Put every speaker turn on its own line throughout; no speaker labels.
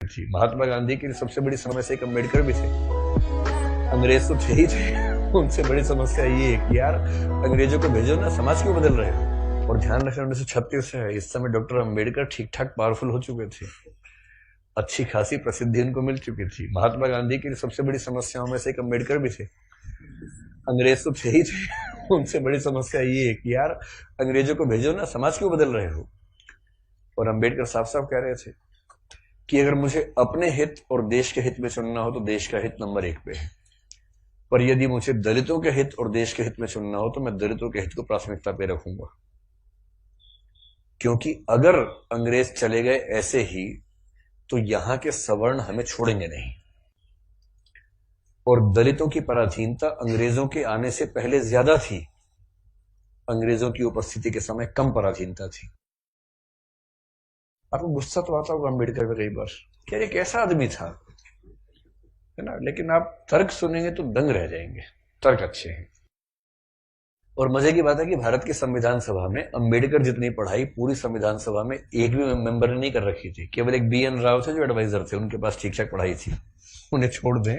थी। महात्मा गांधी की सबसे बड़ी समस्या एक अम्बेडकर भी थे। अंग्रेज तो थे ही थे, उनसे बड़ी समस्या ये है कि यार अंग्रेजों को भेजो ना, समाज क्यों बदल रहे हो। और ध्यान रखना 1936 है, इस समय डॉक्टर अम्बेडकर ठीक ठाक पावरफुल हो चुके थे, अच्छी खासी प्रसिद्धि उनको मिल चुकी थी। महात्मा गांधी की सबसे बड़ी समस्याओं में से एक अम्बेडकर भी थे। अंग्रेज तो थे ही थे, उनसे बड़ी समस्या ये है कि यार अंग्रेजों को भेजो ना, समाज क्यों बदल रहे हो। और अम्बेडकर साफ साफ कह रहे थे कि अगर मुझे अपने हित और देश के हित में चुनना हो तो देश का हित नंबर 1 पे है, पर यदि मुझे दलितों के हित और देश के हित में चुनना हो तो मैं दलितों के हित को प्राथमिकता पे रखूंगा। क्योंकि अगर अंग्रेज चले गए ऐसे ही तो यहां के सवर्ण हमें छोड़ेंगे नहीं, और दलितों की पराधीनता अंग्रेजों के आने से पहले ज्यादा थी, अंग्रेजों की उपस्थिति के समय कम पराधीनता थी। आपको गुस्सा तो आता होगा अम्बेडकर पे कई बार, क्या ये कैसा आदमी था, है ना, लेकिन आप तर्क सुनेंगे तो दंग रह जाएंगे, तर्क अच्छे हैं। और मजे की बात है कि भारत की संविधान सभा में अम्बेडकर जितनी पढ़ाई पूरी संविधान सभा में एक भी मेंबर ने नहीं कर रखी थी। केवल एक BN राव थे जो एडवाइजर थे, उनके पास ठीक ठाक पढ़ाई थी, उन्हें छोड़ दें,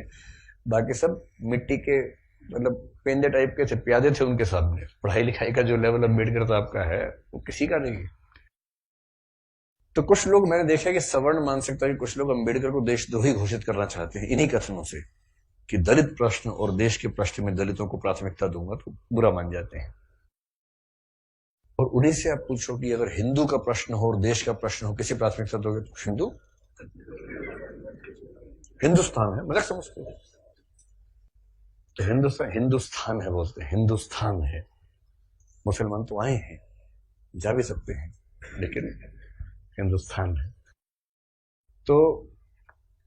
बाकी सब मिट्टी के मतलब पेंदे टाइप के थे, प्यादे थे उनके सामने। पढ़ाई लिखाई का जो लेवल अम्बेडकर साहब का है वो किसी का नहीं है। तो कुछ लोग मैंने देखा कि सवर्ण मानसिकता के कुछ लोग अम्बेडकर को देशद्रोही घोषित करना चाहते हैं इन्हीं कथनों से कि दलित प्रश्न और देश के प्रश्न में दलितों को प्राथमिकता दूंगा, तो बुरा मान जाते हैं। और उन्हीं से आप पूछो कि अगर हिंदू का प्रश्न हो और देश का प्रश्न हो, किसी प्राथमिकता दोगे, तो हिंदू, हिंदुस्तान है, मगर समझते हो तो हिंदुस्तान है बोलते हैं, हिंदुस्तान है। मुसलमान तो आए हैं, जा भी सकते हैं, लेकिन हिंदुस्तान है। तो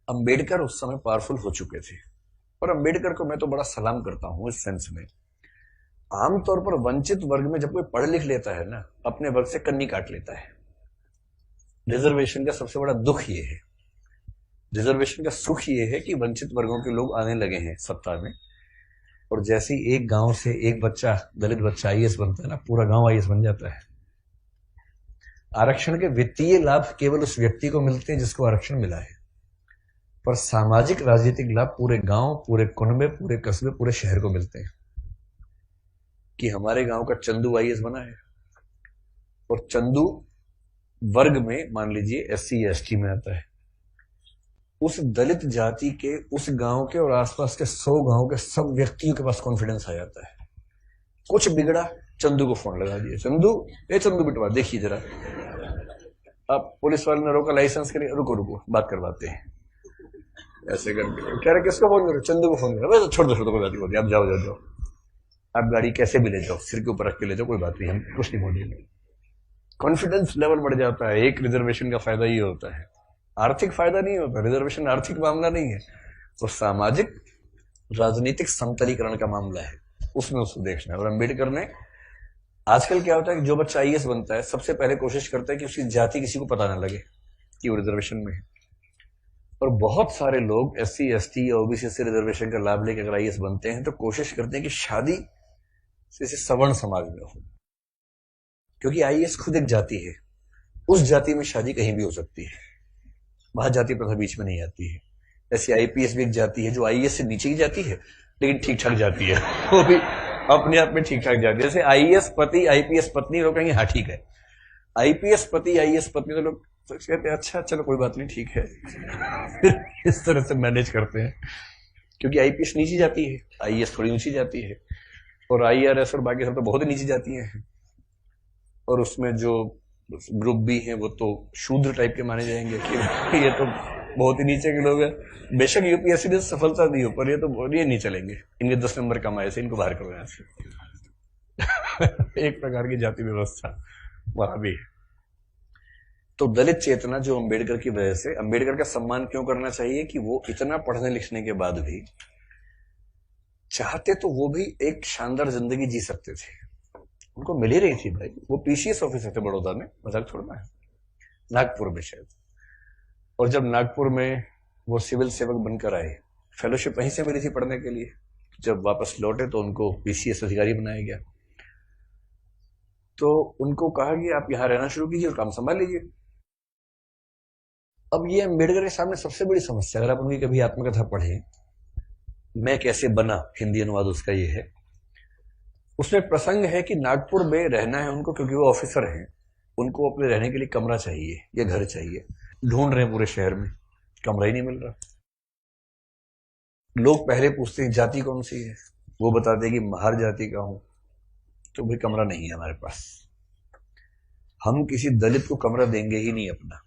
अंबेडकर उस समय पावरफुल हो चुके थे, और अंबेडकर को मैं तो बड़ा सलाम करता हूं इस सेंस में। आमतौर पर वंचित वर्ग में जब कोई पढ़ लिख लेता है ना, अपने वर्ग से कन्नी काट लेता है। रिजर्वेशन का सबसे बड़ा दुख ये है, रिजर्वेशन का सुख ये है कि वंचित वर्गों के लोग आने लगे हैं सत्ता में, और जैसे ही एक गांव से एक बच्चा, दलित बच्चा IAS बनता है ना, पूरा गांव IAS बन जाता है। आरक्षण के वित्तीय लाभ केवल उस व्यक्ति को मिलते हैं जिसको आरक्षण मिला है, पर सामाजिक राजनीतिक लाभ पूरे गांव, पूरे कुनबे, पूरे कस्बे, पूरे शहर को मिलते हैं। कि हमारे गांव का चंदू IAS बना है, और चंदू वर्ग में मान लीजिए SC या ST में आता है, उस दलित जाति के उस गांव के और आसपास के 100 गांव के सब व्यक्तियों के पास कॉन्फिडेंस आ जाता है। कुछ बिगड़ा, चंदू को फोन लगा दिया, चंदू, चंदू बिटवा देखिए जरा। अब पुलिस वाले ने रोका, लाइसेंस के लिए, रुको रुको बात करवाते हैं, ऐसे करके कह रहे किसको फोन करो, चंदू को फोन करो, छोड़ दो कोई बात नहीं, आप जाओ जाओ जाओ, आप गाड़ी कैसे भी ले जाओ, सिर के ऊपर रख के ले जाओ, कोई बात नहीं, हम कुछ नहीं बोलेंगे। कॉन्फिडेंस लेवल बढ़ जाता है। एक रिजर्वेशन का फायदा ये होता है, आर्थिक फायदा नहीं होता, रिजर्वेशन आर्थिक मामला नहीं है, तो सामाजिक राजनीतिक समतलीकरण का मामला है, उसमें उसको देखना है। और अम्बेडकर ने, आजकल क्या होता है कि जो बच्चा IAS बनता है सबसे पहले कोशिश करता है कि उसकी जाति किसी को पता ना लगे कि वो रिजर्वेशन में है, और बहुत सारे लोग SC ST या OBC से रिजर्वेशन का लाभ लेकर अगर IAS बनते हैं तो कोशिश करते हैं कि शादी जैसे सवर्ण समाज में हो, क्योंकि IAS खुद एक जाति है, उस जाति में शादी कहीं भी हो सकती है, वहां जाति प्रथा बीच में नहीं आती है। ऐसे IPS भी एक जाति है जो IAS से नीचे की जाती है, लेकिन ठीक ठाक जाती है, वो भी अपने आप में ठीक ठाक जाती है। जैसे IAS पति IPS पत्नी, लोग कहेंगे हाँ ठीक है, IPS पति IAS पत्नी, तो लोग कहते हैं अच्छा चलो कोई बात नहीं ठीक है, इस तरह से मैनेज करते हैं, क्योंकि IPS नीची जाती है, IAS थोड़ी ऊंची जाती है, और IRS और बाकी सब तो बहुत ही नीची जाती हैं, और उसमें जो ग्रुप भी हैं वो तो शूद्र टाइप के माने जाएंगे कि ये तो बहुत ही नीचे के लोग हैं। बेशक UPSC ने सफलता दी हो, पर ये तो ये नहीं चलेंगे, इनके 10 नंबर कम आए से, इनको बाहर करो यहाँ से। एक प्रकार की जाति व्यवस्था वहां भी है। तो दलित चेतना जो अम्बेडकर की वजह से, अम्बेडकर का सम्मान क्यों करना चाहिए कि वो इतना पढ़ने लिखने के बाद भी चाहते तो वो भी एक शानदार जिंदगी जी सकते थे, उनको मिल ही रही थी भाई। वो PCS ऑफिसर थे बड़ौदा में, मजाक छोड़ना है, नागपुर में शायद, और जब नागपुर में वो सिविल सेवक बनकर आए, फेलोशिप वहीं से मिली थी पढ़ने के लिए, जब वापस लौटे तो उनको PCS अधिकारी बनाया गया। तो उनको कहा कि आप यहां रहना शुरू कीजिए और काम संभाल लीजिए। अब ये अम्बेडकर के सामने सबसे बड़ी समस्या, अगर आप उनकी कभी आत्मकथा पढ़े, मैं कैसे बना, हिंदी अनुवाद उसका ये है। उसमें प्रसंग है कि नागपुर में रहना है उनको, क्योंकि वो ऑफिसर हैं, उनको अपने रहने के लिए कमरा चाहिए या घर चाहिए। ढूंढ रहे हैं पूरे शहर में, कमरा ही नहीं मिल रहा। लोग पहले पूछते हैं जाति कौन सी है, वो बताते हैं कि महार जाति का हूं। तो भाई कमरा नहीं है हमारे पास, हम किसी दलित को कमरा देंगे ही नहीं अपना।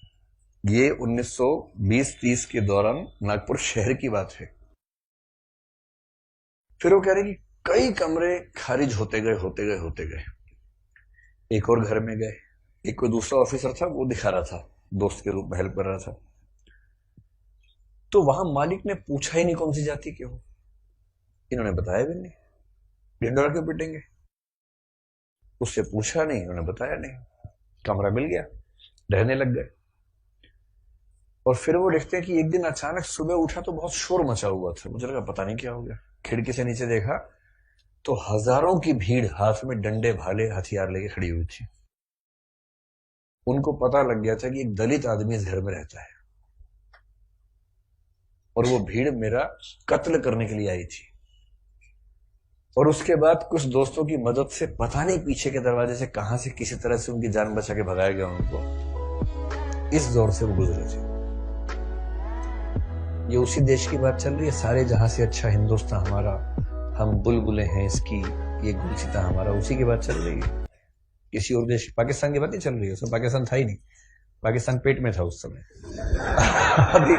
ये 1920-30 के दौरान नागपुर शहर की बात है। फिर वो कह रहे कि कई कमरे खारिज होते गए। एक और घर में गए, एक कोई दूसरा ऑफिसर था, वो दिखा रहा था, दोस्त के रूप में हेल्प कर रहा था। तो वहां मालिक ने पूछा ही नहीं कौन सी जाति के हो, इन्होंने बताया भी नहीं, ढिंडोरा क्यों पिटेंगे। उससे पूछा नहीं, उन्होंने बताया नहीं, कमरा मिल गया, रहने लग गए। और फिर वो देखते हैं कि एक दिन अचानक सुबह उठा तो बहुत शोर मचा हुआ था। मुझे लगा पता नहीं क्या हो गया, खिड़की से नीचे देखा तो हजारों की भीड़ हाथ में डंडे भाले हथियार लेके खड़ी हुई थी। उनको पता लग गया था कि एक दलित आदमी इस घर में रहता है और वो भीड़ मेरा कत्ल करने के लिए आई थी। और उसके बाद कुछ दोस्तों की मदद से पता नहीं पीछे के दरवाजे से कहां से किसी तरह से उनकी जान बचा के भगाया गया उनको। इस दौर से वो गुजरे थे। ये उसी देश की बात चल रही है, सारे जहां से अच्छा हिंदुस्तान हमारा, हम बुलबुलें हैं इसकी, ये गुलसिता हमारा, उसी की बात चल रही है। किसी और देश, पाकिस्तान की बात नहीं चल रही है, उसमें पाकिस्तान था ही नहीं, पाकिस्तान पेट में था उस समय। अभी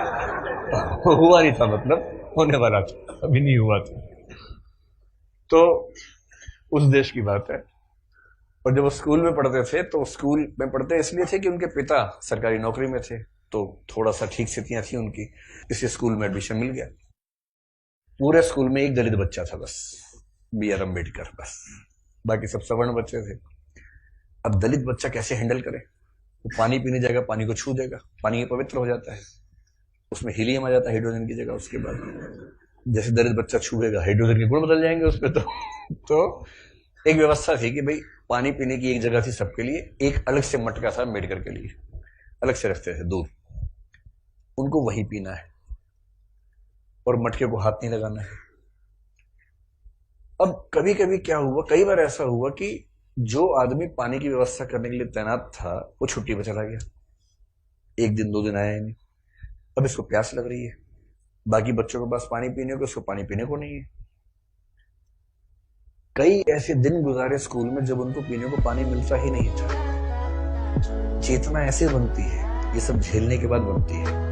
हुआ नहीं था, मतलब होने वाला था, अभी नहीं हुआ था। तो उस देश की बात है। और जब वो स्कूल में पढ़ते थे तो स्कूल में पढ़ते इसलिए थे कि उनके पिता सरकारी नौकरी में थे, तो थोड़ा सा ठीक स्थितियां थी उनकी, इसी स्कूल में एडमिशन मिल गया। पूरे स्कूल में एक दलित बच्चा था बस, बी.आर. अम्बेडकर, बस, बाकी सब सवर्ण बच्चे थे। अब दलित बच्चा कैसे हैंडल करे, वो पानी पीने जाएगा, पानी को छू देगा, पानी पवित्र हो जाता है, उसमें हीलियम आ जाता है हाइड्रोजन की जगह। उसके बाद जैसे दलित बच्चा छुएगा, हाइड्रोजन के गुण बदल जाएंगे उसमें। तो एक व्यवस्था थी कि भाई पानी पीने की एक जगह थी सबके लिए, एक अलग से मटका था अम्बेडकर के लिए, अलग से रखते थे दूर, उनको वहीं पीना है और मटके को हाथ नहीं लगाना है। अब कभी कभी क्या हुआ, कई बार ऐसा हुआ कि जो आदमी पानी की व्यवस्था करने के लिए तैनात था वो छुट्टी पर चला गया, एक दिन 2 दिन आया ही नहीं। अब इसको प्यास लग रही है, बाकी बच्चों के पास पानी पीने को, इसको पानी पीने को नहीं है। कई ऐसे दिन गुजारे स्कूल में जब उनको पीने को पानी मिलता ही नहीं था। चेतना ऐसे बनती है, ये सब झेलने के बाद बनती है।